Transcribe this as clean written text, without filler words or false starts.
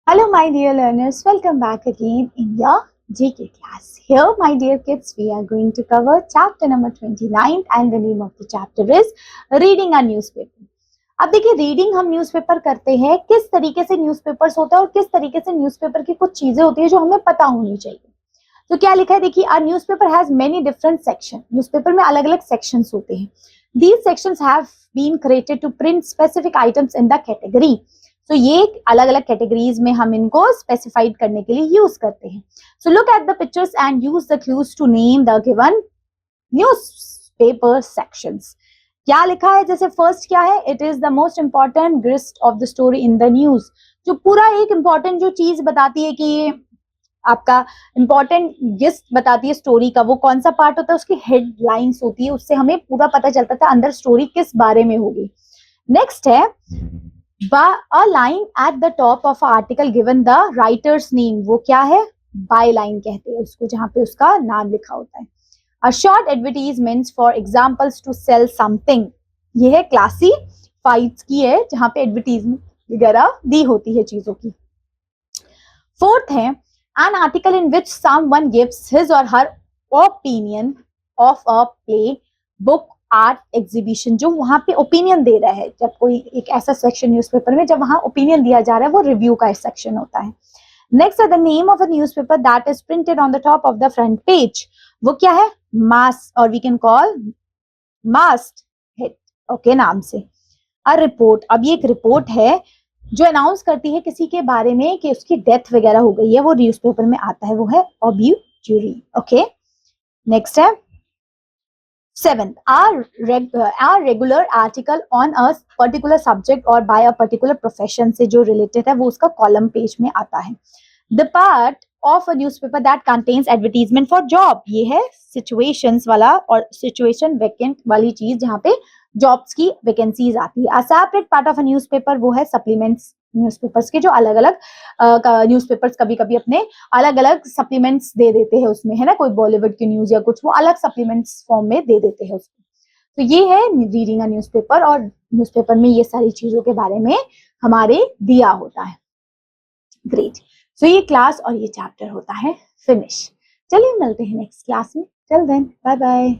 Hello, my dear learners. Welcome back again in your GK class. Here, my dear kids, we are going to cover chapter number 29 and the name of the chapter is Reading a Newspaper. अब देखिए, reading हम newspaper करते हैं, किस तरीके से newspapers होता है और किस तरीके से न्यूज़पेपर की कुछ चीजें होती है जो हमें पता होनी चाहिए। तो क्या लिखा है, देखिए, a newspaper has many different section. Newspaper में अलग अलग सेक्शंस होते हैं। These sections have been created to print specific items in the category. तो ये अलग अलग कैटेगरीज में हम इनको स्पेसिफाइड करने के लिए यूज करते हैं। So look at the pictures and use the clues to name the given newspaper sections. क्या लिखा है, जैसे फर्स्ट क्या है, it is the most important grist of the story in the news. जो पूरा एक इंपॉर्टेंट जो चीज बताती है कि ये आपका इंपॉर्टेंट गिस्ट बताती है स्टोरी का, वो कौन सा पार्ट होता है, उसकी हेडलाइंस होती है, उससे हमें पूरा पता चलता था अंदर स्टोरी किस बारे में होगी। नेक्स्ट है a line at the top of article given the writer's name। वो क्या है, बाय लाइन कहते हैं उसको, जहां पे उसका नाम लिखा होता है। A short advertisements for examples to sell something। ये है क्लासीफाइड्स की है, जहां पे एडवर्टीजमेंट वगैरह दी होती है चीजों की। फोर्थ है an article in which someone gives his or her opinion of a play, book, art exhibition. जो वहां पे ओपिनियन दे रहा है, जब कोई एक ऐसा सेक्शन न्यूज़पेपर में जब वहां ओपिनियन दिया जा रहा है, वो रिव्यू का सेक्शन होता है। नेक्स्ट है the name of a newspaper that is printed on the top of the front page. वो क्या है, मास, और we can call masthead, okay, नाम से। अ रिपोर्ट, अब ये एक रिपोर्ट है जो अनाउंस करती है किसी के बारे में कि उसकी डेथ वगैरह हो गई है, वो न्यूज़पेपर में आता है, वो है ऑब्यूटरी, ओके। नेक्स्ट है Seventh, our regular article on a particular subject or by a particular profession से जो related है, वो उसका column page में आता है। The part of a newspaper that contains advertisement for job, ये है situations वाला और situation vacant वाली चीज, जहाँ पे jobs की vacancies आती है। A separate part of a newspaper वो है supplements न्यूज़पेपर्स के, जो अलग अलग न्यूज़पेपर्स कभी कभी अपने अलग अलग सप्लीमेंट्स दे देते हैं उसमें, है ना, कोई बॉलीवुड की न्यूज या कुछ, वो अलग सप्लीमेंट्स फॉर्म में दे देते हैं उसको। तो ये है रीडिंग अ न्यूज़पेपर, और न्यूज़पेपर में ये सारी चीजों के बारे में हमारे दिया होता है। ग्रेट। सो ये क्लास और ये चैप्टर होता है फिनिश। चलिए मिलते हैं नेक्स्ट क्लास में। Till then, bye bye.